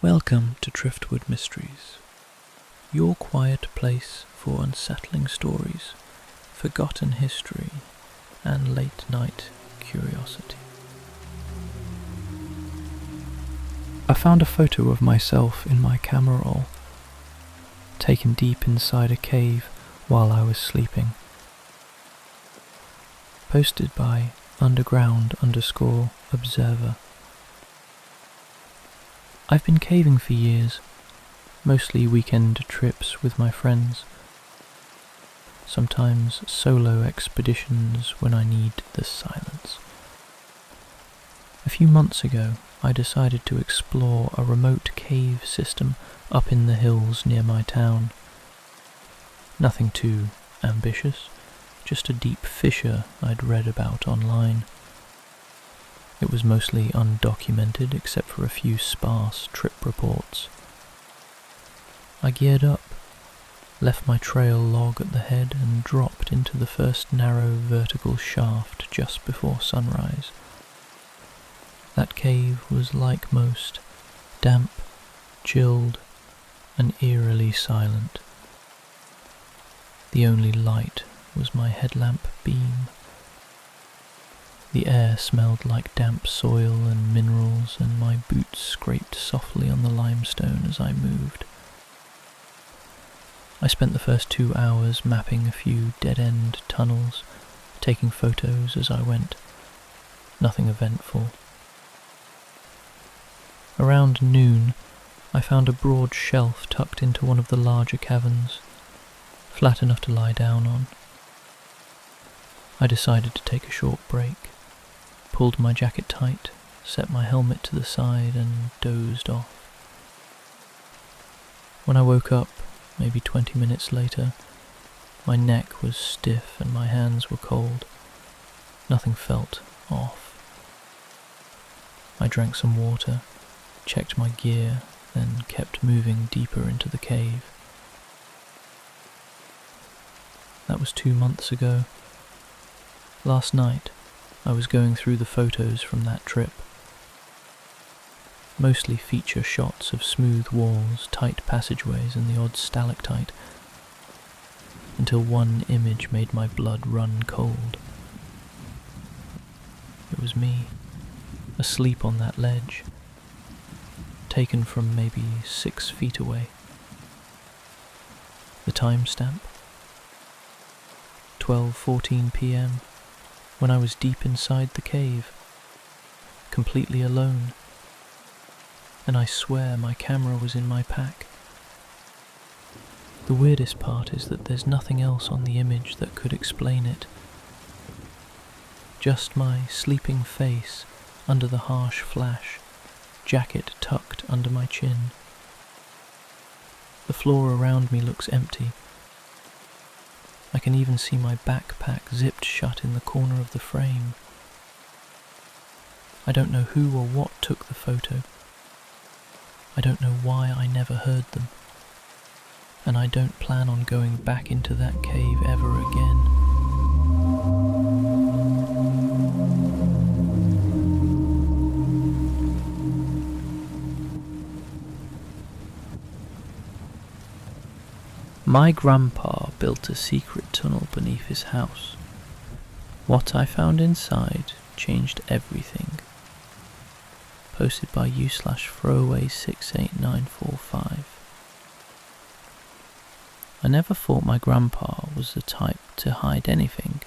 Welcome to Driftwood Mysteries, your quiet place for unsettling stories, forgotten history, and late-night curiosity. I found a photo of myself in my camera roll, taken deep inside a cave while I was sleeping. Posted by underground_observer. I've been caving for years, mostly weekend trips with my friends, sometimes solo expeditions when I need the silence. A few months ago, I decided to explore a remote cave system up in the hills near my town. Nothing too ambitious, just a deep fissure I'd read about online. It was mostly undocumented except for a few sparse trip reports. I geared up, left my trail log at the head and dropped into the first narrow vertical shaft just before sunrise. That cave was like most, damp, chilled, and eerily silent. The only light was my headlamp beam. The air smelled like damp soil and minerals, and my boots scraped softly on the limestone as I moved. I spent the first 2 hours mapping a few dead-end tunnels, taking photos as I went. Nothing eventful. Around noon, I found a broad shelf tucked into one of the larger caverns, flat enough to lie down on. I decided to take a short break, pulled my jacket tight, set my helmet to the side and dozed off. When I woke up, maybe 20 minutes later, my neck was stiff and my hands were cold. Nothing felt off. I drank some water, checked my gear, then kept moving deeper into the cave. That was 2 months ago. Last night, I was going through the photos from that trip. Mostly feature shots of smooth walls, tight passageways, and the odd stalactite, until one image made my blood run cold. It was me, asleep on that ledge, taken from maybe 6 feet away. The timestamp? 12:14 p.m. when I was deep inside the cave, completely alone, and I swear my camera was in my pack. The weirdest part is that there's nothing else on the image that could explain it. Just my sleeping face under the harsh flash, jacket tucked under my chin. The floor around me looks empty. I can even see my backpack zipped shut in the corner of the frame. I don't know who or what took the photo. I don't know why I never heard them. And I don't plan on going back into that cave ever again. My grandpa built a secret tunnel beneath his house. What I found inside changed everything. Posted by u/throwaway68945. I never thought my grandpa was the type to hide anything.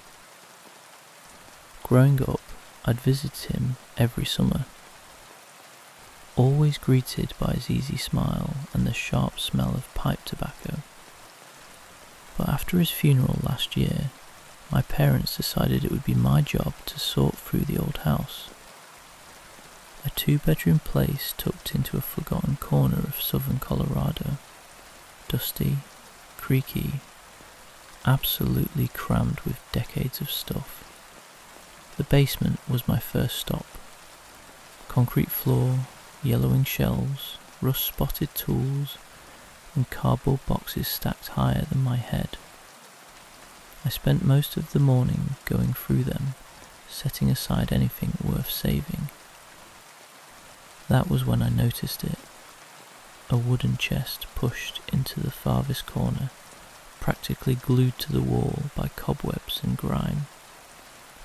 Growing up, I'd visit him every summer, always greeted by his easy smile and the sharp smell of pipe tobacco. But after his funeral last year, my parents decided it would be my job to sort through the old house. A 2-bedroom place tucked into a forgotten corner of southern Colorado. Dusty, creaky, absolutely crammed with decades of stuff. The basement was my first stop. Concrete floor, yellowing shelves, rust-spotted tools, and cardboard boxes stacked higher than my head. I spent most of the morning going through them, setting aside anything worth saving. That was when I noticed it. a wooden chest pushed into the farthest corner, practically glued to the wall by cobwebs and grime.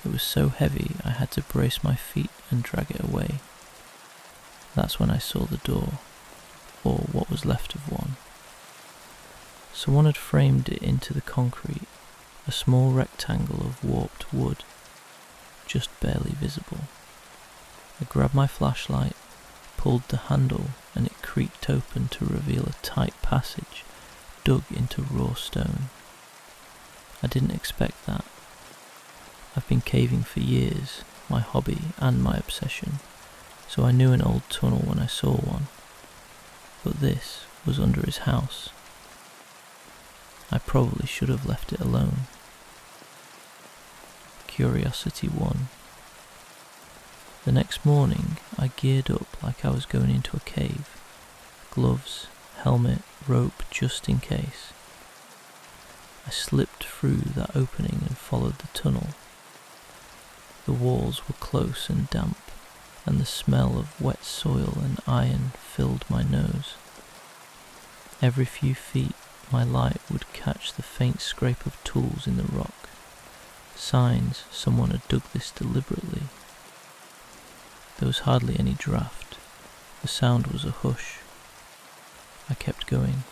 It was so heavy I had to brace my feet and drag it away. That's when I saw the door, or what was left of one. Someone had framed it into the concrete, a small rectangle of warped wood, just barely visible. I grabbed my flashlight, pulled the handle, and it creaked open to reveal a tight passage dug into raw stone. I didn't expect that. I've been caving for years, my hobby and my obsession, so I knew an old tunnel when I saw one. But this was under his house. I probably should have left it alone. Curiosity won. The next morning, I geared up like I was going into a cave. Gloves, helmet, rope, just in case. I slipped through that opening and followed the tunnel. The walls were close and damp, and the smell of wet soil and iron filled my nose. Every few feet, my light would catch the faint scrape of tools in the rock. Signs someone had dug this deliberately. There was hardly any draft. The sound was a hush. I kept going.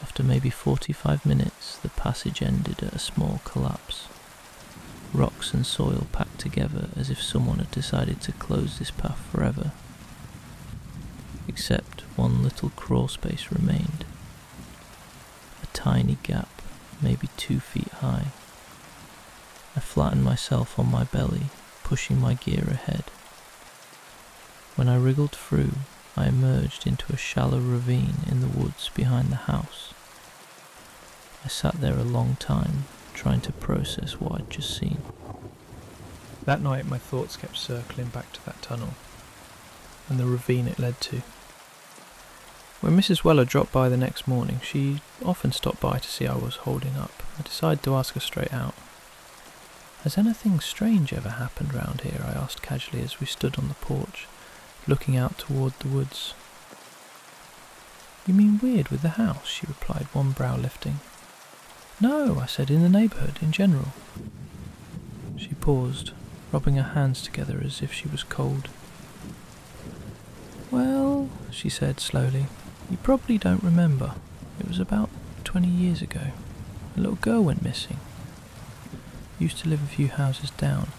After maybe 45 minutes, the passage ended at a small collapse. Rocks and soil packed together as if someone had decided to close this path forever. Except one little crawl space remained. A tiny gap, maybe 2 feet high. I flattened myself on my belly, pushing my gear ahead. When I wriggled through, I emerged into a shallow ravine in the woods behind the house. I sat there a long time, trying to process what I'd just seen. That night my thoughts kept circling back to that tunnel, and the ravine it led to. When Mrs. Weller dropped by the next morning, she often stopped by to see how I was holding up. I decided to ask her straight out. "Has anything strange ever happened round here?" I asked casually as we stood on the porch, looking out toward the woods. "You mean weird with the house?" she replied, one brow lifting. "No," I said, "in the neighbourhood, in general." She paused, rubbing her hands together as if she was cold. "Well," she said slowly, "you probably don't remember. It was about 20 years ago. A little girl went missing. Used to live a few houses down,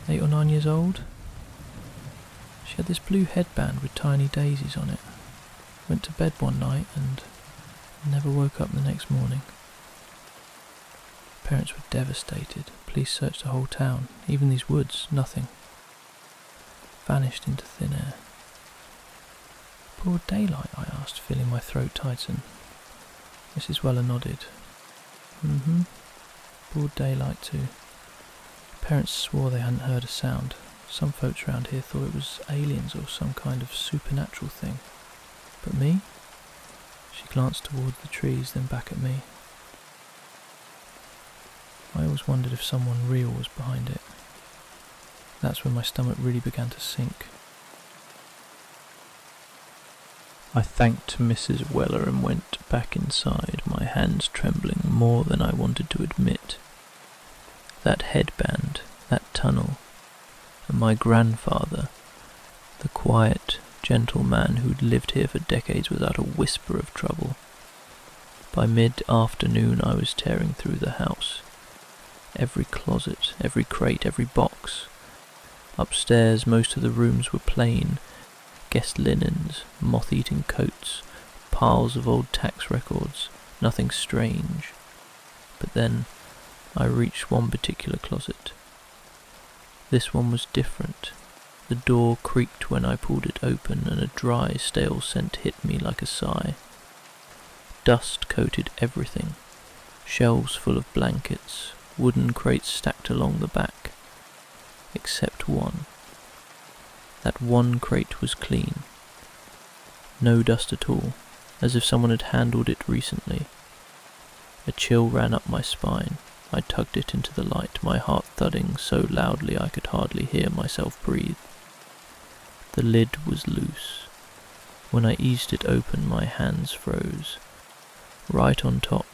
8 or 9 years old. She had this blue headband with tiny daisies on it. Went to bed one night and never woke up the next morning. Parents were devastated. Police searched the whole town, even these woods, nothing. Vanished into thin air." "Broad daylight?" I asked, feeling my throat tighten. Mrs. Weller nodded. Broad daylight too. Parents swore they hadn't heard a sound. Some folks around here thought it was aliens or some kind of supernatural thing. But me? She glanced toward the trees, then back at me. I always wondered if someone real was behind it. That's when my stomach really began to sink. I thanked Mrs. Weller and went back inside, my hands trembling more than I wanted to admit. That headband, that tunnel, and my grandfather, the quiet, gentle man who'd lived here for decades without a whisper of trouble. By mid-afternoon I was tearing through the house. Every closet, every crate, every box. Upstairs most of the rooms were plain, guest linens, moth-eaten coats, piles of old tax records, nothing strange. But then I reached one particular closet. This one was different. The door creaked when I pulled it open, and a dry, stale scent hit me like a sigh. Dust coated everything. Shelves full of blankets, wooden crates stacked along the back. Except one. That one crate was clean. No dust at all, as if someone had handled it recently. A chill ran up my spine. I tugged it into the light, my heart thudding so loudly I could hardly hear myself breathe. The lid was loose. When I eased it open, my hands froze. Right on top,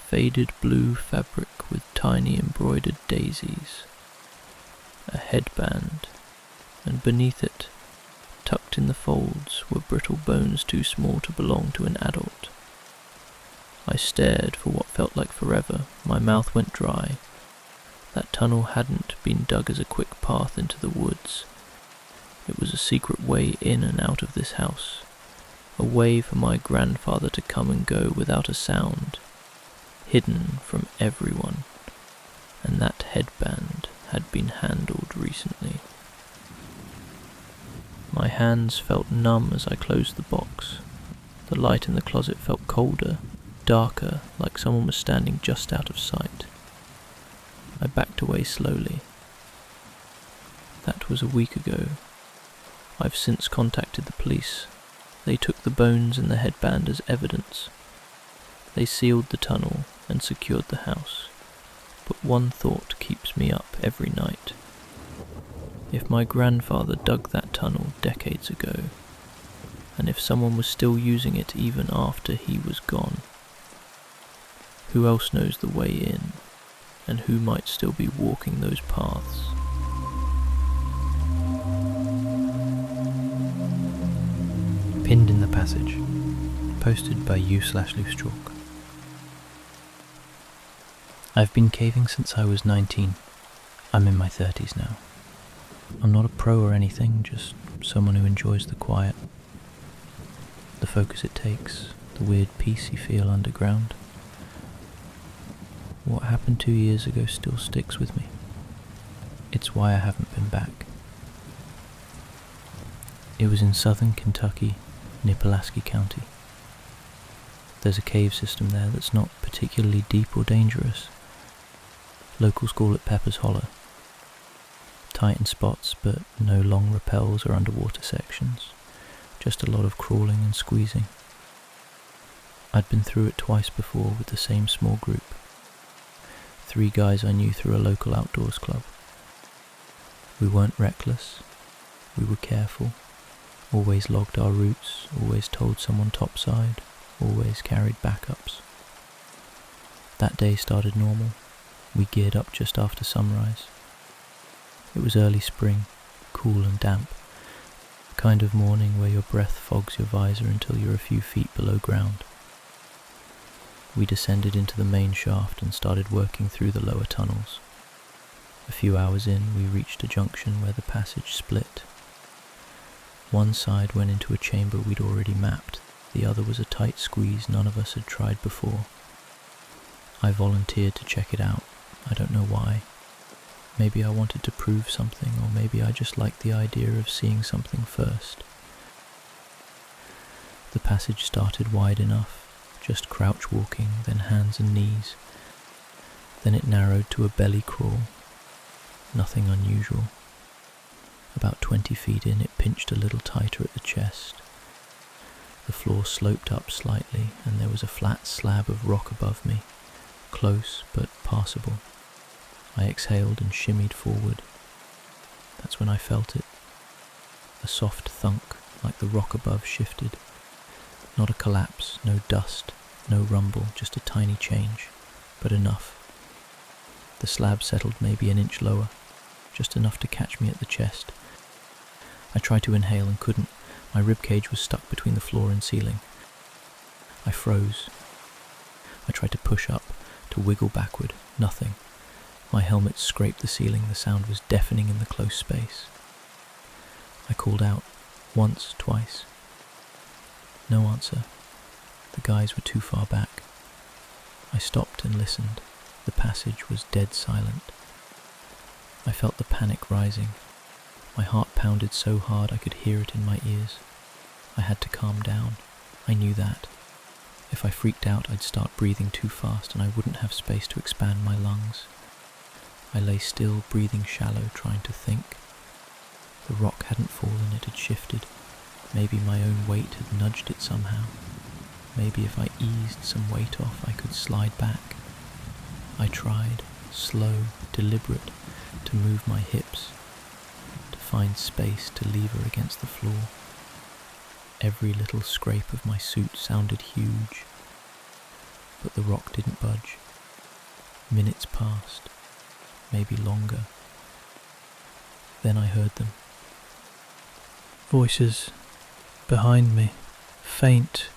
faded blue fabric with tiny embroidered daisies. A headband, and beneath it, tucked in the folds, were brittle bones too small to belong to an adult. I stared for what felt like forever. My mouth went dry. That tunnel hadn't been dug as a quick path into the woods. It was a secret way in and out of this house, a way for my grandfather to come and go without a sound, hidden from everyone, and that headband had been handled recently. My hands felt numb as I closed the box. The light in the closet felt colder, darker, like someone was standing just out of sight. I backed away slowly. That was a week ago. I've since contacted the police. They took the bones and the headband as evidence. They sealed the tunnel and secured the house. But one thought keeps me up every night. If my grandfather dug that tunnel decades ago, and if someone was still using it even after he was gone, who else knows the way in, and who might still be walking those paths? Pinned in the Passage, posted by u/loosechalk. I've been caving since I was 19. I'm in my 30s now. I'm not a pro or anything, just someone who enjoys the quiet, the focus it takes, the weird peace you feel underground. What happened 2 years ago still sticks with me. It's why I haven't been back. It was in southern Kentucky, near Pulaski County. There's a cave system there that's not particularly deep or dangerous. Locals call it Pepper's Hollow. Tight in spots, but no long rappels or underwater sections. Just a lot of crawling and squeezing. I'd been through it twice before with the same small group. 3 guys I knew through a local outdoors club. We weren't reckless. We were careful. Always logged our routes, always told someone topside, always carried backups. That day started normal. We geared up just after sunrise. It was early spring, cool and damp, kind of morning where your breath fogs your visor until you're a few feet below ground. We descended into the main shaft and started working through the lower tunnels. A few hours in, we reached a junction where the passage split. One side went into a chamber we'd already mapped, the other was a tight squeeze none of us had tried before. I volunteered to check it out. I don't know why. Maybe I wanted to prove something, or maybe I just liked the idea of seeing something first. The passage started wide enough, just crouch walking, then hands and knees. Then it narrowed to a belly crawl. Nothing unusual. About 20 feet in, it pinched a little tighter at the chest. The floor sloped up slightly, and there was a flat slab of rock above me, close but passable. I exhaled and shimmied forward. That's when I felt it. A soft thunk, like the rock above shifted. Not a collapse, no dust, no rumble, just a tiny change, but enough. The slab settled maybe an inch lower, just enough to catch me at the chest. I tried to inhale and couldn't. My ribcage was stuck between the floor and ceiling. I froze. I tried to push up, to wiggle backward. Nothing. My helmet scraped the ceiling. The sound was deafening in the close space. I called out. Once, twice. No answer. The guys were too far back. I stopped and listened. The passage was dead silent. I felt the panic rising. My heart pounded so hard I could hear it in my ears. I had to calm down. I knew that. If I freaked out, I'd start breathing too fast and I wouldn't have space to expand my lungs. I lay still, breathing shallow, trying to think. The rock hadn't fallen, it had shifted. Maybe my own weight had nudged it somehow. Maybe if I eased some weight off, I could slide back. I tried, slow, deliberate, to move my hips, to find space to lever against the floor. Every little scrape of my suit sounded huge, but the rock didn't budge. Minutes passed, maybe longer. Then I heard them. Voices behind me, faint,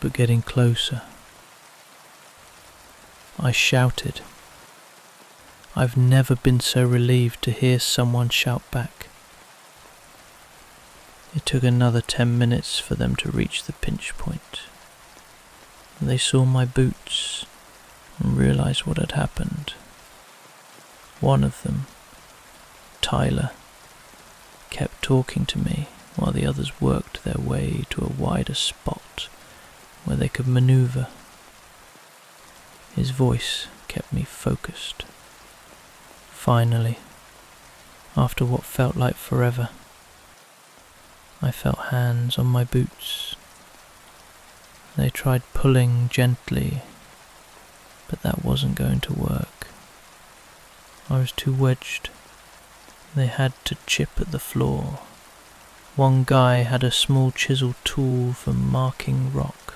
but getting closer. I shouted. I've never been so relieved to hear someone shout back. It took another 10 minutes for them to reach the pinch point. They saw my boots and realized what had happened. One of them, Tyler, kept talking to me while the others worked their way to a wider spot where they could maneuver. His voice kept me focused. Finally, after what felt like forever, I felt hands on my boots. They tried pulling gently, but that wasn't going to work. I was too wedged. They had to chip at the floor. One guy had a small chisel tool for marking rock,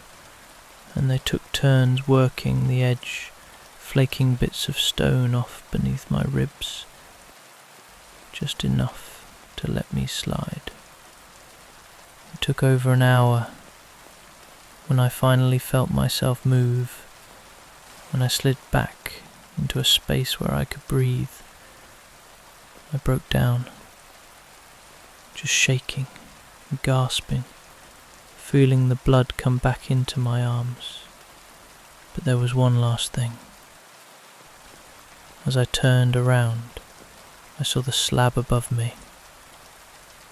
and they took turns working the edge, flaking bits of stone off beneath my ribs, just enough to let me slide. It took over an hour. When I finally felt myself move, when I slid back into a space where I could breathe, I broke down, just shaking and gasping, feeling the blood come back into my arms. But there was one last thing. As I turned around, I saw the slab above me.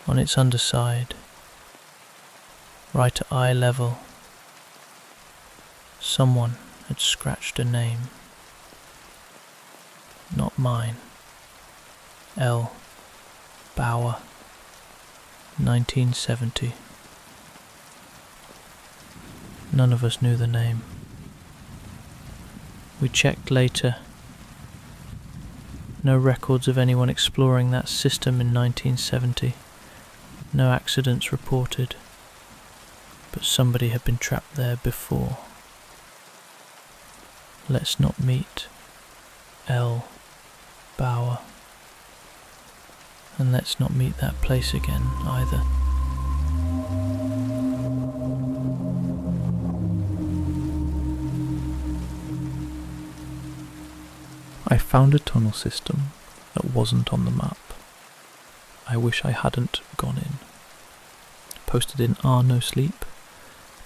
On its underside, right at eye level, someone had scratched a name. Not mine. L. Bauer, 1970. None of us knew the name. We checked later. No records of anyone exploring that system in 1970. No accidents reported. But somebody had been trapped there before. Let's not meet L. Bauer. And let's not meet that place again either. I found a tunnel system that wasn't on the map. I wish I hadn't gone in. Posted in No Sleep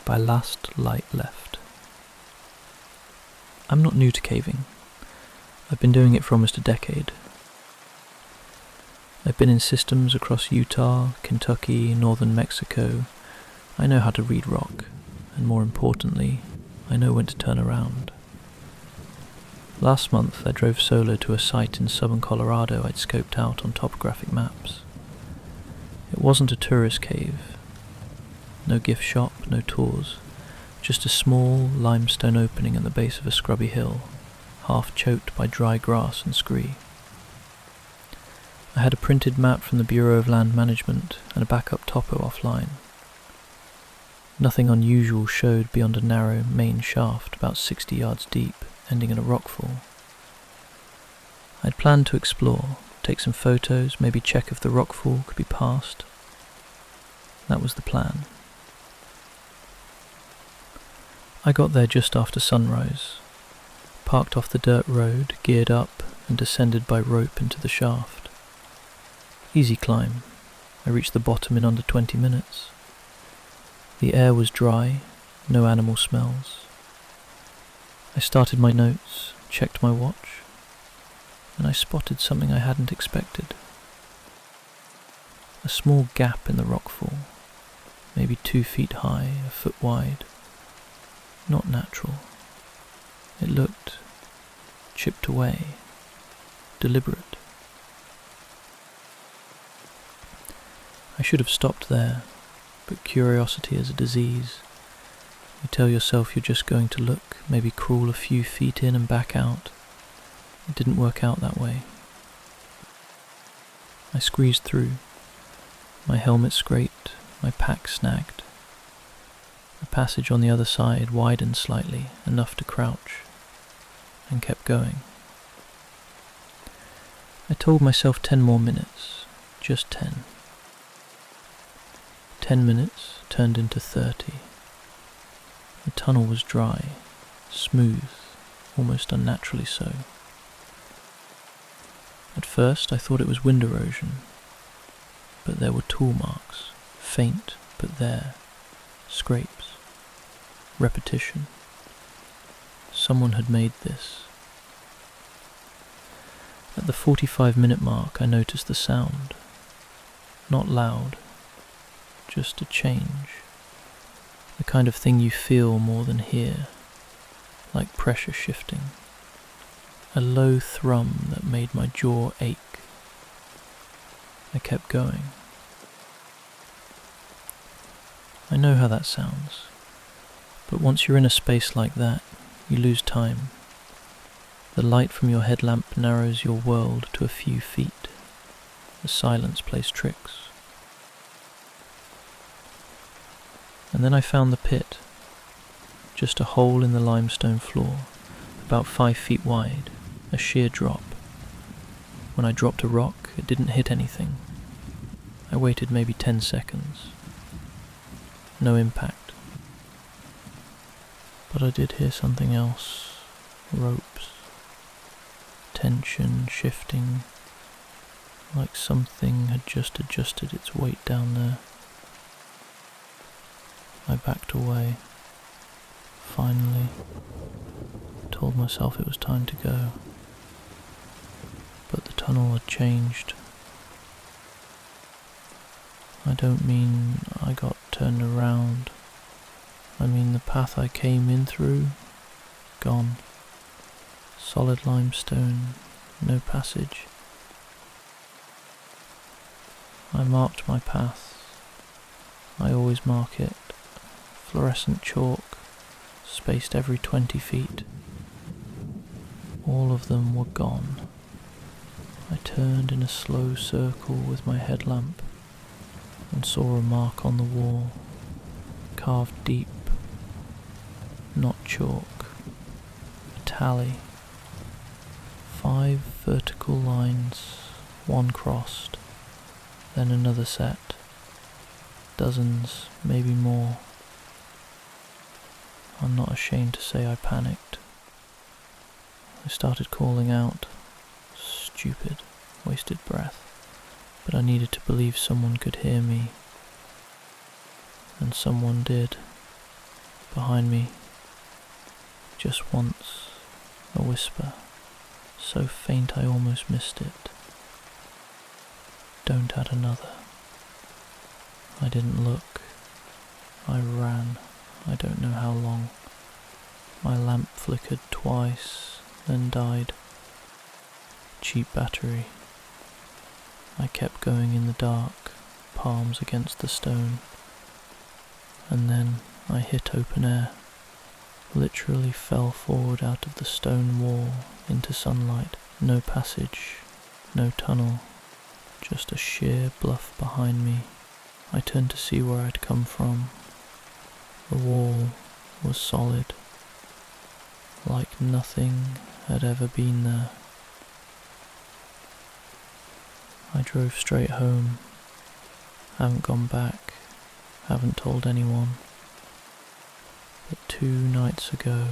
by Last Light Left. I'm not new to caving. I've been doing it for almost a decade. I've been in systems across Utah, Kentucky, northern Mexico. I know how to read rock, and more importantly, I know when to turn around. Last month I drove solo to a site in southern Colorado I'd scoped out on topographic maps. It wasn't a tourist cave. No gift shop, no tours. Just a small limestone opening at the base of a scrubby hill, half choked by dry grass and scree. I had a printed map from the Bureau of Land Management and a backup topo offline. Nothing unusual showed beyond a narrow main shaft about 60 yards deep, ending in a rockfall. I'd planned to explore, take some photos, maybe check if the rockfall could be passed. That was the plan. I got there just after sunrise, parked off the dirt road, geared up, and descended by rope into the shaft. Easy climb. I reached the bottom in under 20 minutes. The air was dry, no animal smells. I started my notes, checked my watch, and I spotted something I hadn't expected. A small gap in the rockfall, maybe 2 feet high, a foot wide. Not natural. It looked chipped away, deliberate. I should have stopped there, but curiosity is a disease. You tell yourself you're just going to look, maybe crawl a few feet in and back out. It didn't work out that way. I squeezed through, my helmet scraped, my pack snagged. The passage on the other side widened slightly, enough to crouch, and kept going. I told myself 10 more minutes, just 10. 10 minutes turned into 30. The tunnel was dry, smooth, almost unnaturally so. At first I thought it was wind erosion, but there were tool marks, faint but there, scrapes, repetition. Someone had made this. At the 45-minute mark I noticed the sound. Not loud, just a change. The kind of thing you feel more than hear, like pressure shifting. A low thrum that made my jaw ache. I kept going. I know how that sounds, but once you're in a space like that, you lose time. The light from your headlamp narrows your world to a few feet. The silence plays tricks. And then I found the pit, just a hole in the limestone floor, about 5 feet wide, a sheer drop. When I dropped a rock, it didn't hit anything. I waited maybe 10 seconds. No impact. But I did hear something else. Ropes. Tension shifting, like something had just adjusted its weight down there. I backed away. Finally, told myself it was time to go. But the tunnel had changed. I don't mean I got turned around. I mean the path I came in through, gone. Solid limestone, no passage. I marked my path. I always mark it. Fluorescent chalk, spaced every 20 feet. All of them were gone. I turned in a slow circle with my headlamp and saw a mark on the wall, carved deep, not chalk, a tally. 5 vertical lines, one crossed, then another set, dozens, maybe more. I'm not ashamed to say I panicked. I started calling out. Stupid, wasted breath, but I needed to believe someone could hear me. And someone did, behind me. Just once, a whisper, so faint I almost missed it. Don't add another. I didn't look. I ran. I don't know how long. My lamp flickered twice, then died. Cheap battery. I kept going in the dark, palms against the stone. And then I hit open air. Literally fell forward out of the stone wall into sunlight. No passage, no tunnel, just a sheer bluff behind me. I turned to see where I'd come from. The wall was solid, like nothing had ever been there. I drove straight home, haven't gone back, haven't told anyone. But 2 nights ago,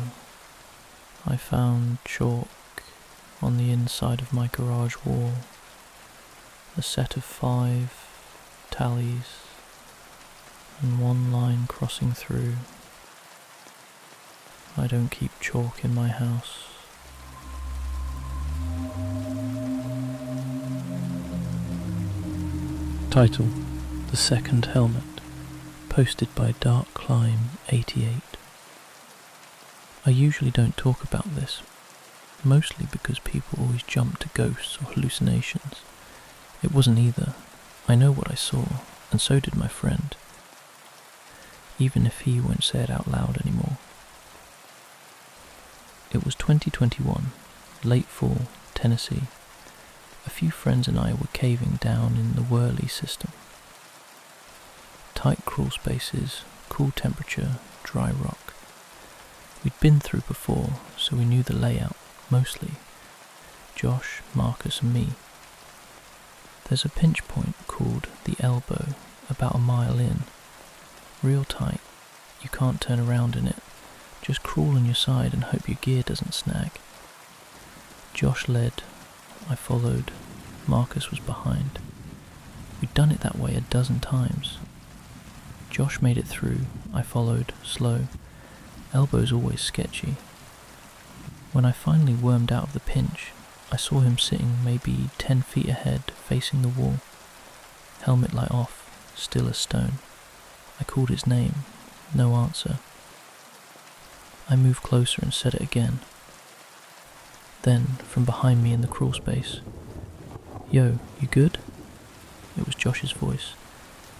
I found chalk on the inside of my garage wall, a set of 5 tallies, and 1 line crossing through. I don't keep chalk in my house. Title: The Second Helmet. Posted by Dark Climb 88. I usually don't talk about this, mostly because people always jump to ghosts or hallucinations. It wasn't either. I know what I saw, and so did my friend, even if he won't say it out loud anymore. It was 2021, late fall, Tennessee. A few friends and I were caving down in the Whirly system. Tight crawl spaces, cool temperature, dry rock. We'd been through before, so we knew the layout, mostly. Josh, Marcus and me. There's a pinch point called the elbow, about a mile in. Real tight, you can't turn around in it. Just crawl on your side and hope your gear doesn't snag. Josh led, I followed, Marcus was behind. We'd done it that way a dozen times. Josh made it through, I followed, slow. Elbow's always sketchy. When I finally wormed out of the pinch, I saw him sitting maybe 10 feet ahead, facing the wall. Helmet light off, still as stone. I called his name, no answer. I moved closer and said it again. Then, from behind me in the crawl space, "Yo, you good?" It was Josh's voice.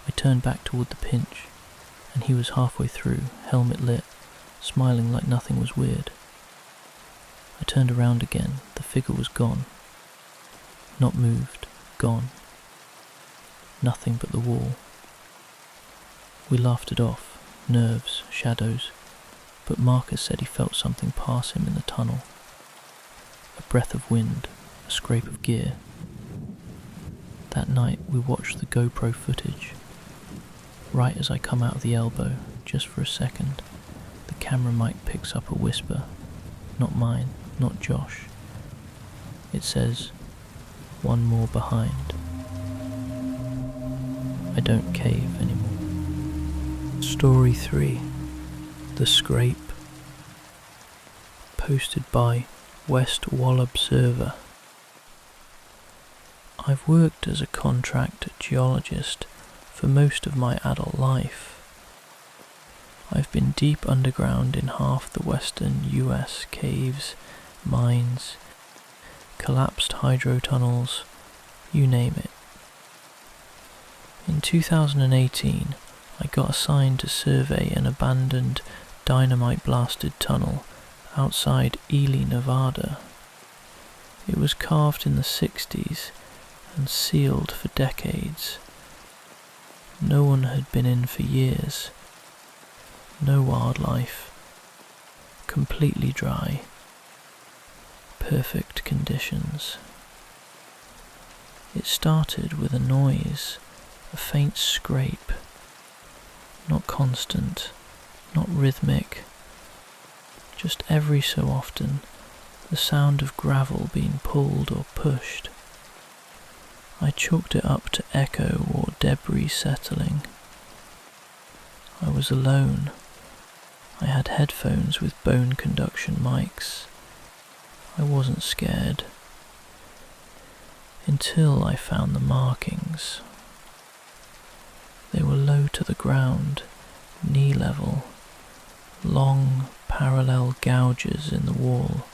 I turned back toward the pinch, and he was halfway through, helmet lit, smiling like nothing was weird. I turned around again, the figure was gone. Not moved, gone. Nothing but the wall. We laughed it off, nerves, shadows, but Marcus said he felt something pass him in the tunnel. A breath of wind, a scrape of gear. That night we watched the GoPro footage. Right as I come out of the elbow, just for a second, the camera mic picks up a whisper. Not mine, not Josh. It says, "One more behind." I don't cave anymore. Story 3. The Scrape. Posted by West Wall Observer. I've worked as a contract geologist for most of my adult life. I've been deep underground in half the western US caves, mines, collapsed hydro tunnels, you name it. In 2018, I got assigned to survey an abandoned dynamite-blasted tunnel outside Ely, Nevada. It was carved in the 60s and sealed for decades. No one had been in for years. No wildlife. Completely dry. Perfect conditions. It started with a noise, a faint scrape. Not constant, not rhythmic. Just every so often, the sound of gravel being pulled or pushed. I chalked it up to echo or debris settling. I was alone. I had headphones with bone conduction mics. I wasn't scared. Until I found the markings. They were low to the ground, knee level, long parallel gouges in the wall,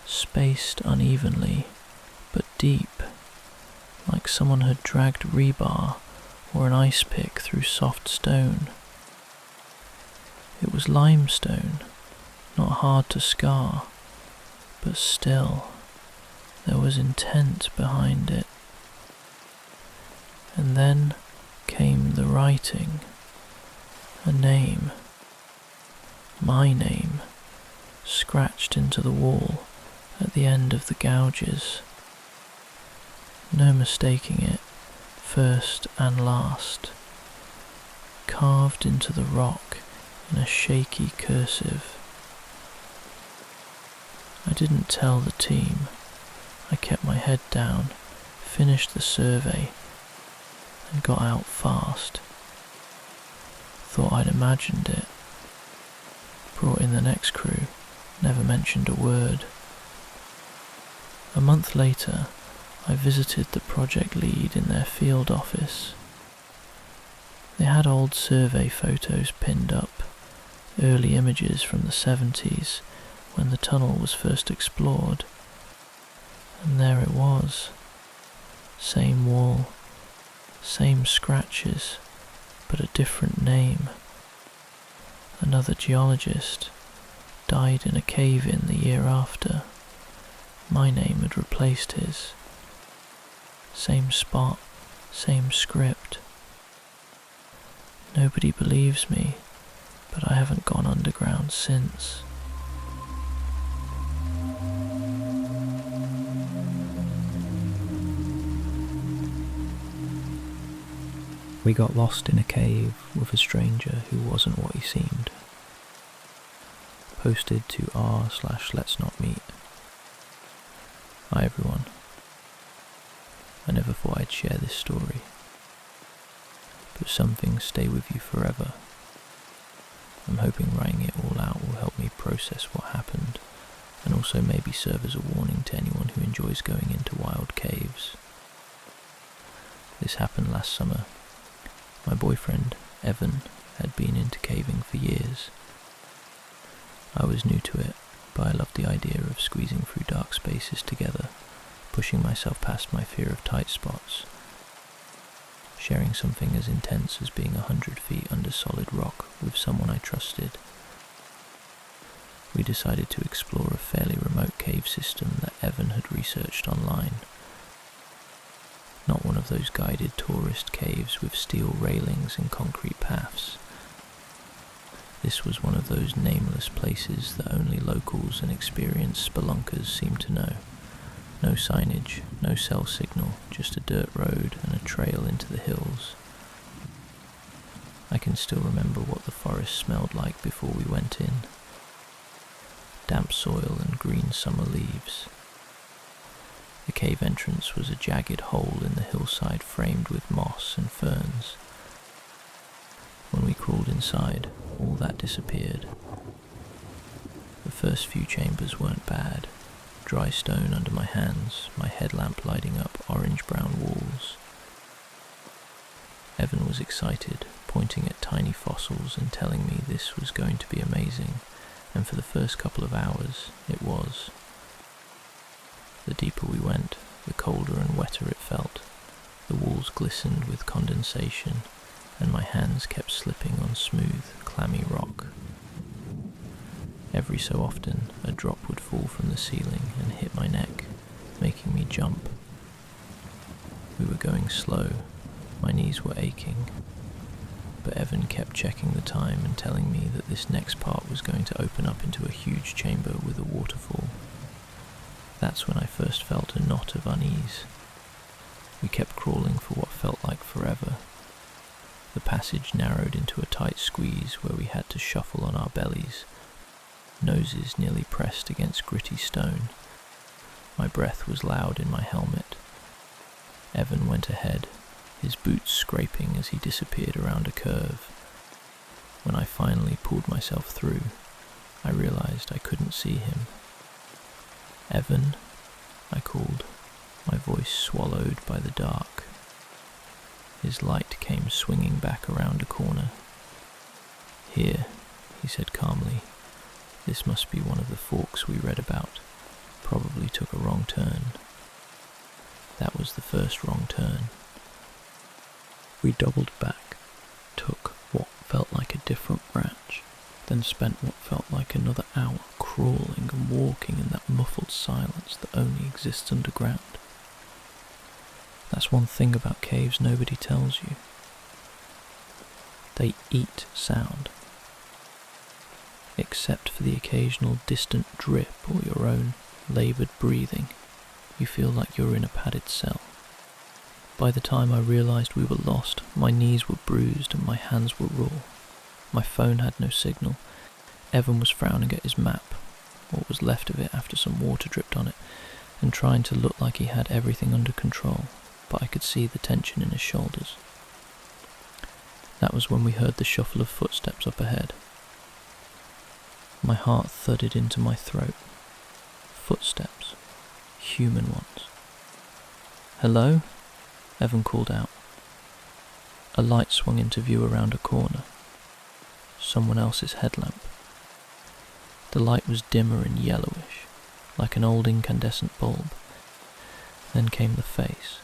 spaced unevenly, but deep, like someone had dragged rebar or an ice pick through soft stone. It was limestone, not hard to scar, but still, there was intent behind it. And then came the writing, a name, my name, scratched into the wall at the end of the gouges. No mistaking it, first and last, carved into the rock in a shaky cursive. I didn't tell the team. I kept my head down, finished the survey, and got out fast. Thought I'd imagined it. Brought in the next crew, never mentioned a word. A month later, I visited the project lead in their field office. They had old survey photos pinned up, early images from the 70s when the tunnel was first explored. And there it was. Same wall, same scratches, but a different name. Another geologist died in a cave-in the year after. My name had replaced his. Same spot, same script. Nobody believes me, but I haven't gone underground since. We got lost in a cave with a stranger who wasn't what he seemed. Posted to r/let's not meet. Hi everyone. I never thought I'd share this story, but some things stay with you forever. I'm hoping writing it all out will help me process what happened, and also maybe serve as a warning to anyone who enjoys going into wild caves. This happened last summer. My boyfriend, Evan, had been into caving for years. I was new to it, but I loved the idea of squeezing through dark spaces together, pushing myself past my fear of tight spots, sharing something as intense as being 100 feet under solid rock with someone I trusted. We decided to explore a fairly remote cave system that Evan had researched online. Not one of those guided tourist caves with steel railings and concrete paths. This was one of those nameless places that only locals and experienced spelunkers seem to know. No signage, no cell signal, just a dirt road and a trail into the hills. I can still remember what the forest smelled like before we went in. Damp soil and green summer leaves. The cave entrance was a jagged hole in the hillside framed with moss and ferns. When we crawled inside, all that disappeared. The first few chambers weren't bad. Dry stone under my hands, my headlamp lighting up orange-brown walls. Evan was excited, pointing at tiny fossils and telling me this was going to be amazing, and for the first couple of hours, it was. The deeper we went, the colder and wetter it felt. The walls glistened with condensation, and my hands kept slipping on smooth, clammy rock. Every so often, a drop would fall from the ceiling and hit my neck, making me jump. We were going slow, my knees were aching, but Evan kept checking the time and telling me that this next part was going to open up into a huge chamber with a waterfall. That's when I first felt a knot of unease. We kept crawling for what felt like forever. The passage narrowed into a tight squeeze where we had to shuffle on our bellies, noses nearly pressed against gritty stone. My breath was loud in my helmet. Evan went ahead, his boots scraping as he disappeared around a curve. When I finally pulled myself through, I realized I couldn't see him. "Evan," I called, my voice swallowed by the dark. His light came swinging back around a corner. "Here," he said calmly. "This must be one of the forks we read about. Probably took a wrong turn." That was the first wrong turn. We doubled back, took what felt like a different branch, then spent what felt like another hour crawling and walking in that muffled silence that only exists underground. That's one thing about caves nobody tells you. They eat sound. Except for the occasional distant drip or your own laboured breathing, you feel like you're in a padded cell. By the time I realised we were lost, my knees were bruised and my hands were raw. My phone had no signal. Evan was frowning at his map, what was left of it after some water dripped on it, and trying to look like he had everything under control, but I could see the tension in his shoulders. That was when we heard the shuffle of footsteps up ahead. My heart thudded into my throat. Footsteps. Human ones. "Hello?" Evan called out. A light swung into view around a corner. Someone else's headlamp. The light was dimmer and yellowish, like an old incandescent bulb. Then came the face.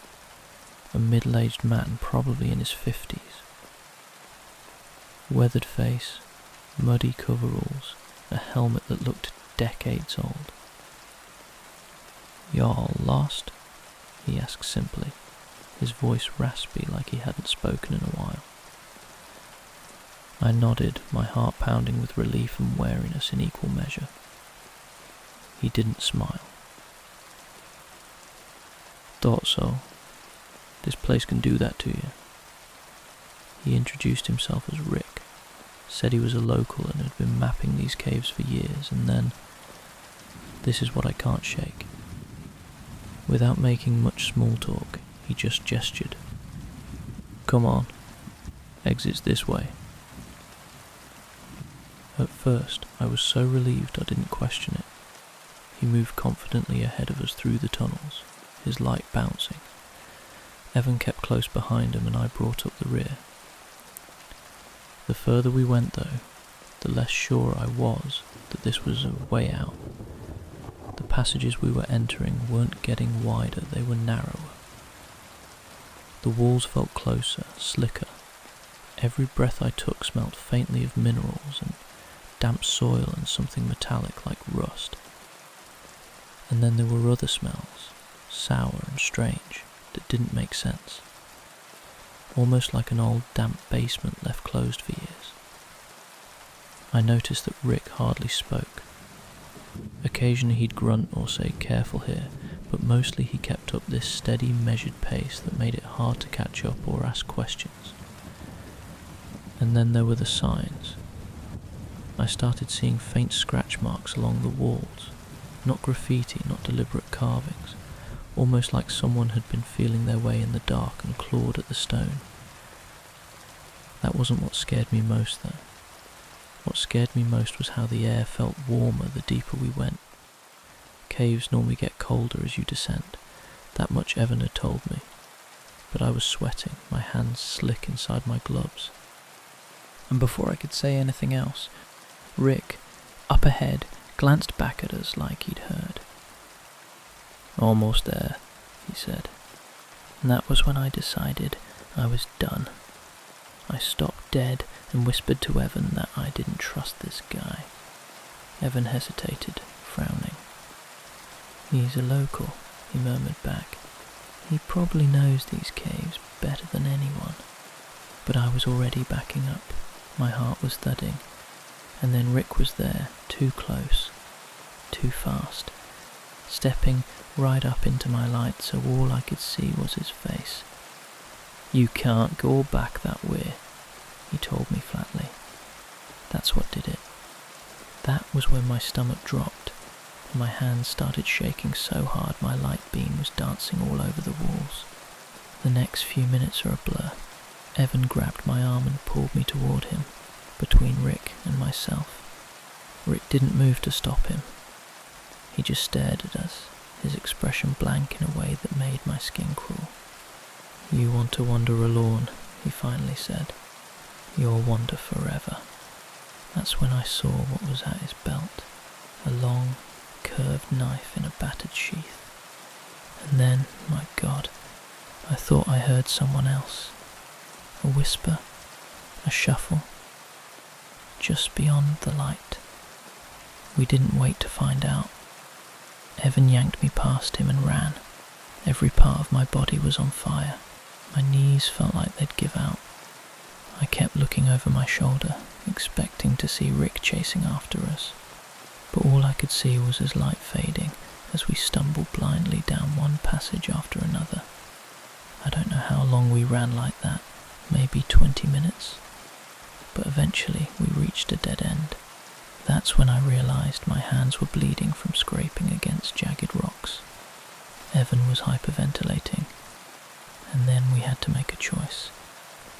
A middle-aged man, probably in his 50s. Weathered face, muddy coveralls, a helmet that looked decades old. "Y'all lost?" he asked simply, his voice raspy like he hadn't spoken in a while. I nodded, my heart pounding with relief and wariness in equal measure. He didn't smile. Thought so. This place can do that to you. He introduced himself as Rick, said he was a local and had been mapping these caves for years, and then, this is what I can't shake. Without making much small talk, he just gestured. Come on, exit's this way. At first, I was so relieved I didn't question it. He moved confidently ahead of us through the tunnels, his light bouncing. Evan kept close behind him and I brought up the rear. The further we went though, the less sure I was that this was a way out. The passages we were entering weren't getting wider, they were narrower. The walls felt closer, slicker. Every breath I took smelt faintly of minerals and damp soil and something metallic like rust. And then there were other smells, sour and strange, that didn't make sense. Almost like an old damp basement left closed for years. I noticed that Rick hardly spoke. Occasionally he'd grunt or say careful here, but mostly he kept up this steady, measured pace that made it hard to catch up or ask questions. And then there were the signs. I started seeing faint scratch marks along the walls, not graffiti, not deliberate carvings, almost like someone had been feeling their way in the dark and clawed at the stone. That wasn't what scared me most though. What scared me most was how the air felt warmer the deeper we went. Caves normally get colder as you descend, that much Evan had told me, but I was sweating, my hands slick inside my gloves. And before I could say anything else, Rick, up ahead, glanced back at us like he'd heard. Almost there, he said, and that was when I decided I was done. I stopped dead and whispered to Evan that I didn't trust this guy. Evan hesitated, frowning. He's a local, he murmured back. He probably knows these caves better than anyone. But I was already backing up. My heart was thudding. And then Rick was there, too close, too fast, stepping right up into my light so all I could see was his face. You can't go back that way, he told me flatly. That's what did it. That was when my stomach dropped, and my hands started shaking so hard my light beam was dancing all over the walls. The next few minutes are a blur. Evan grabbed my arm and pulled me toward him, between Rick and myself. Rick didn't move to stop him. He just stared at us, his expression blank in a way that made my skin crawl. You want to wander alone, he finally said. You'll wander forever. That's when I saw what was at his belt, a long, curved knife in a battered sheath. And then, my God, I thought I heard someone else. A whisper, a shuffle, just beyond the light. We didn't wait to find out. Evan yanked me past him and ran. Every part of my body was on fire. My knees felt like they'd give out. I kept looking over my shoulder, expecting to see Rick chasing after us. But all I could see was his light fading as we stumbled blindly down one passage after another. I don't know how long we ran like that, maybe 20 minutes. But eventually we reached a dead end. That's when I realised my hands were bleeding from scraping against jagged rocks. Evan was hyperventilating, and then we had to make a choice.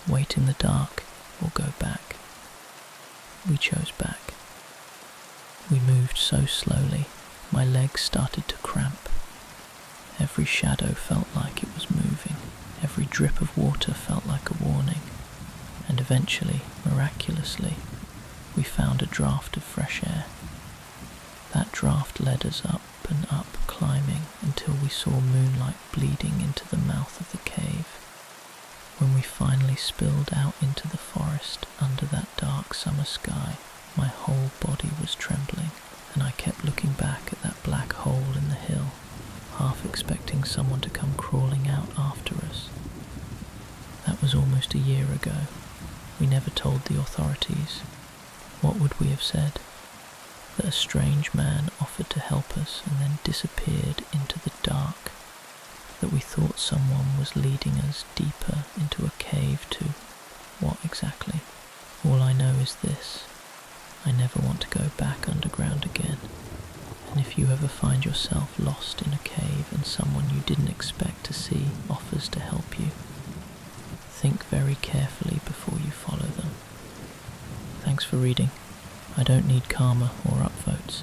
Wait in the dark or go back. We chose back. We moved so slowly, my legs started to cramp. Every shadow felt like it was moving. Every drip of water felt like a warning. And eventually, miraculously, we found a draught of fresh air. That draught led us up and up, climbing until we saw moonlight bleeding into the mouth of the cave. When we finally spilled out into the forest under that dark summer sky, my whole body was trembling, and I kept looking back at that black hole in the hill, half expecting someone to come crawling out after us. That was almost a year ago. we never told the authorities, what would we have said? That a strange man offered to help us and then disappeared into the dark? That we thought someone was leading us deeper into a cave to what exactly? All I know is this: I never want to go back underground again. And if you ever find yourself lost in a cave and someone you didn't expect to see offers to help you, think very carefully before you follow them. Thanks for reading. I don't need karma or upvotes.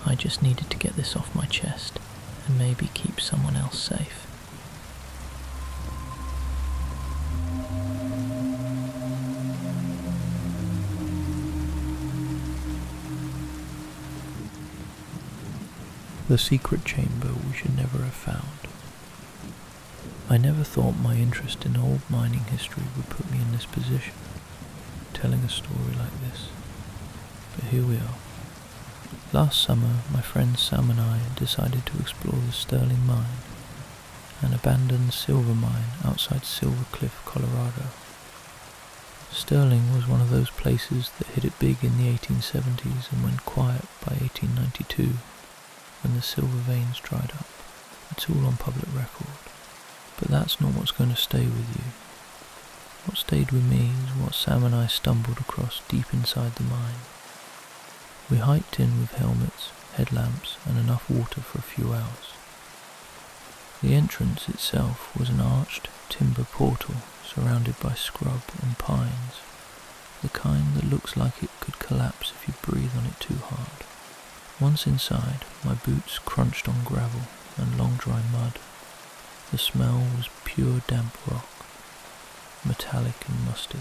I just needed to get this off my chest and maybe keep someone else safe. The secret chamber we should never have found. I never thought my interest in old mining history would put me in this position, telling a story like this. But here we are. Last summer, my friends Sam and I decided to explore the Sterling mine, an abandoned silver mine outside Silver Cliff, Colorado. Sterling was one of those places that hit it big in the 1870s and went quiet by 1892, when the silver veins dried up. It's all on public record. But that's not what's going to stay with you. What stayed with me is what Sam and I stumbled across deep inside the mine. We hiked in with helmets, headlamps, and enough water for a few hours. The entrance itself was an arched timber portal surrounded by scrub and pines, the kind that looks like it could collapse if you breathe on it too hard. Once inside, my boots crunched on gravel and long dry mud. The smell was pure damp rock, metallic and musty.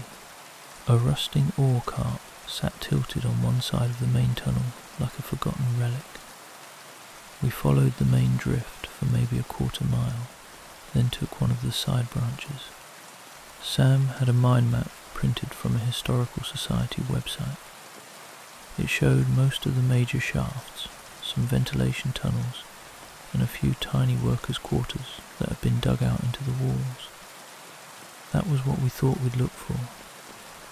A rusting ore cart sat tilted on one side of the main tunnel like a forgotten relic. We followed the main drift for maybe a quarter mile, then took one of the side branches. Sam had a mine map printed from a historical society website. It showed most of the major shafts, some ventilation tunnels, and a few tiny workers' quarters that had been dug out into the walls. That was what we thought we'd look for,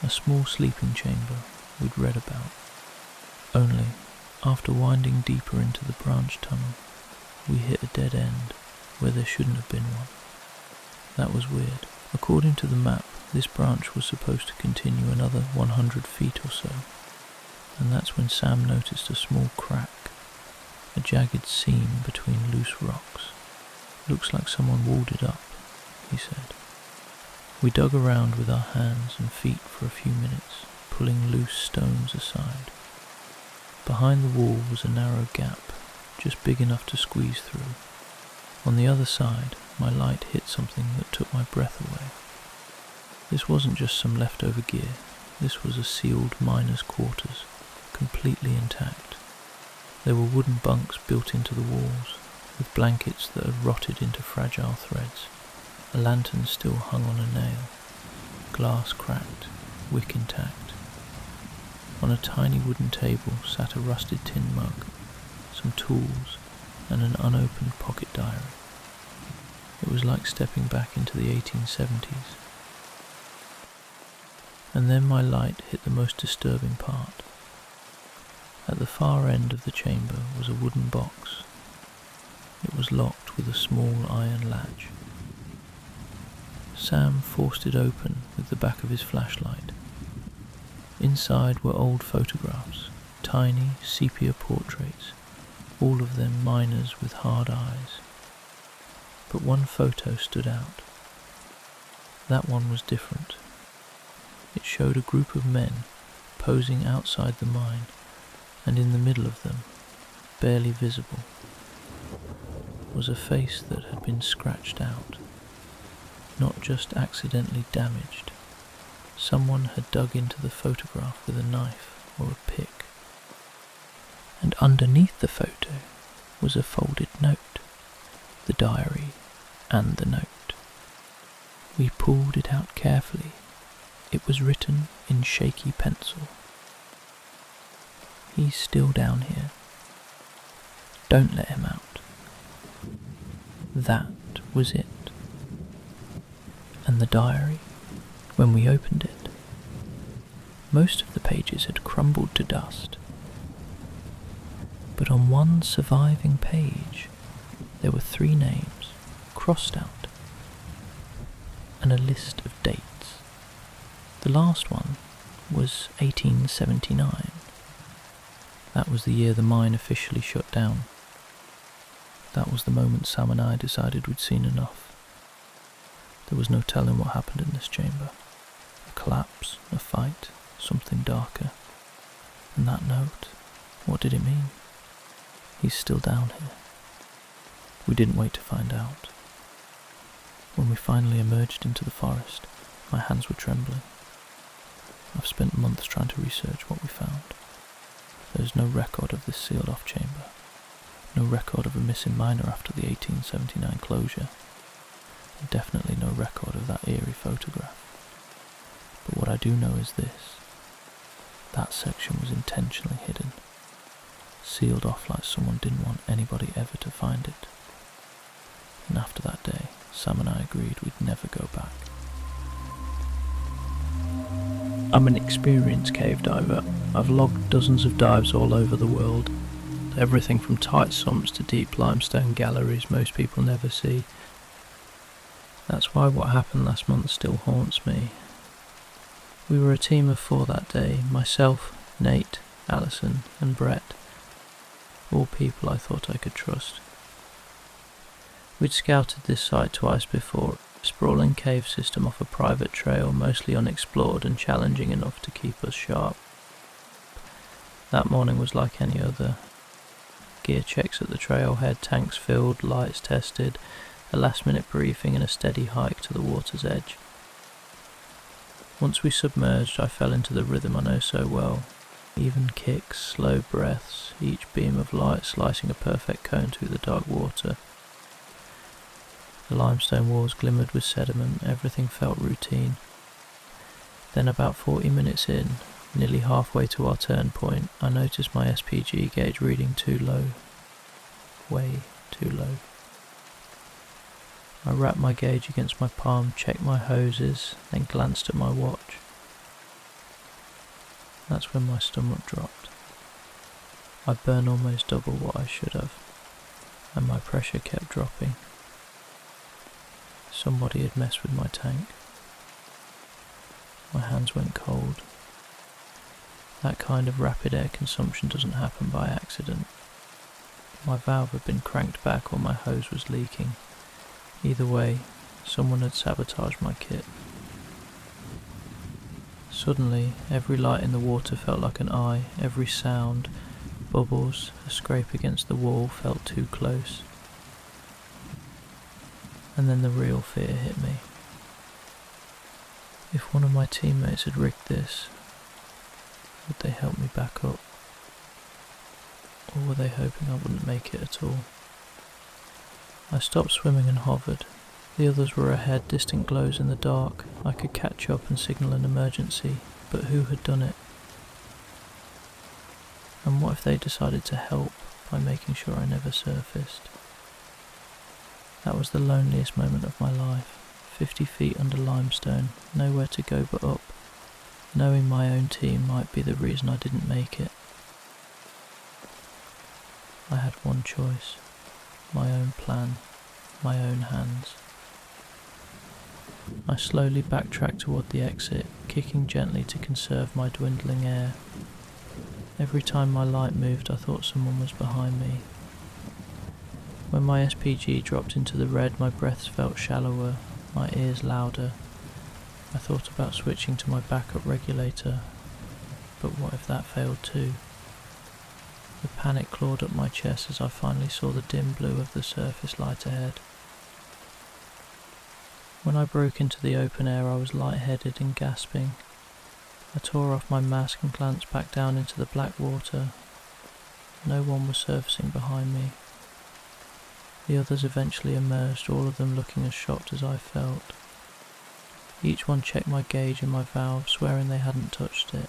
a small sleeping chamber we'd read about. Only, after winding deeper into the branch tunnel, we hit a dead end where there shouldn't have been one. That was weird. According to the map, this branch was supposed to continue another 100 feet or so, and that's when Sam noticed a small crack, a jagged seam between loose rocks. Looks like someone walled it up, he said. We dug around with our hands and feet for a few minutes, pulling loose stones aside. Behind the wall was a narrow gap, just big enough to squeeze through. On the other side, my light hit something that took my breath away. This wasn't just some leftover gear, this was a sealed miner's quarters, completely intact. There were wooden bunks built into the walls, with blankets that had rotted into fragile threads. A lantern still hung on a nail, glass cracked, wick intact. On a tiny wooden table sat a rusted tin mug, some tools, and an unopened pocket diary. It was like stepping back into the 1870s. And then my light hit the most disturbing part. At the far end of the chamber was a wooden box. It was locked with a small iron latch. Sam forced it open with the back of his flashlight. Inside were old photographs, tiny sepia portraits, all of them miners with hard eyes. But one photo stood out. That one was different. It showed a group of men posing outside the mine, and in the middle of them, barely visible, was a face that had been scratched out, not just accidentally damaged. Someone had dug into the photograph with a knife or a pick. And underneath the photo was a folded note, the diary and the note. We pulled it out carefully. It was written in shaky pencil. He's still down here. Don't let him out. That was it. And the diary, when we opened it, Most of the pages had crumbled to dust, but on one surviving page there were 3 names crossed out and a list of dates. The last one was 1879. That was the year the mine officially shut down. That was the moment Sam and I decided we'd seen enough. There was no telling what happened in this chamber. A collapse, a fight, something darker. And that note, what did it mean? He's still down here. We didn't wait to find out. When we finally emerged into the forest, my hands were trembling. I've spent months trying to research what we found. There is no record of this sealed-off chamber. No record of a missing miner after the 1879 closure. And definitely no record of that eerie photograph. But what I do know is this. That section was intentionally hidden. Sealed off like someone didn't want anybody ever to find it. And after that day, Sam and I agreed we'd never go back. I'm an experienced cave diver. I've logged dozens of dives all over the world. Everything from tight sumps to deep limestone galleries most people never see. That's why what happened last month still haunts me. We were a team of 4 that day, myself, Nate, Alison and Brett. All people I thought I could trust. We'd scouted this site twice before, a sprawling cave system off a private trail, mostly unexplored and challenging enough to keep us sharp. That morning was like any other. Gear checks at the trailhead, tanks filled, lights tested, a last-minute briefing and a steady hike to the water's edge. Once we submerged, I fell into the rhythm I know so well. Even kicks, slow breaths, each beam of light slicing a perfect cone through the dark water. The limestone walls glimmered with sediment, everything felt routine. Then about 40 minutes in, nearly halfway to our turn point, I noticed my SPG gauge reading too low. Way too low. I wrapped my gauge against my palm, checked my hoses, then glanced at my watch. That's when my stomach dropped. I burned almost double what I should have, and my pressure kept dropping. Somebody had messed with my tank. My hands went cold. That kind of rapid air consumption doesn't happen by accident. My valve had been cranked back or my hose was leaking. Either way, someone had sabotaged my kit. Suddenly, every light in the water felt like an eye, every sound, bubbles, a scrape against the wall felt too close. And then the real fear hit me. If one of my teammates had rigged this, would they help me back up? Or were they hoping I wouldn't make it at all? I stopped swimming and hovered. The others were ahead, distant glows in the dark. I could catch up and signal an emergency, but who had done it? And what if they decided to help by making sure I never surfaced? That was the loneliest moment of my life. 50 feet under limestone, nowhere to go but up, knowing my own team might be the reason I didn't make it. I had one choice, my own plan, my own hands. I slowly backtracked toward the exit, kicking gently to conserve my dwindling air. Every time my light moved, I thought someone was behind me. When my SPG dropped into the red, my breaths felt shallower, my ears louder. I thought about switching to my backup regulator, but what if that failed too? The panic clawed up my chest as I finally saw the dim blue of the surface light ahead. When I broke into the open air, I was lightheaded and gasping. I tore off my mask and glanced back down into the black water. No one was surfacing behind me. The others eventually emerged, all of them looking as shocked as I felt. Each one checked my gauge and my valve, swearing they hadn't touched it.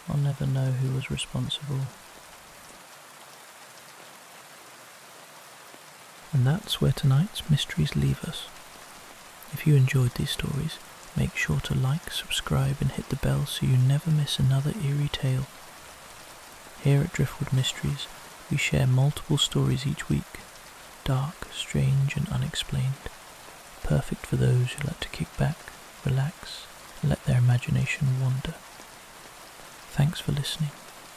I'll never know who was responsible. And that's where tonight's mysteries leave us. If you enjoyed these stories, Make sure to like, subscribe and hit the bell so you never miss another eerie tale. Here at Driftwood Mysteries, we share multiple stories each week, dark, strange and unexplained, perfect for those who like to kick back, relax and let their imagination wander. Thanks for listening,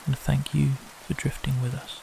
and thank you for drifting with us.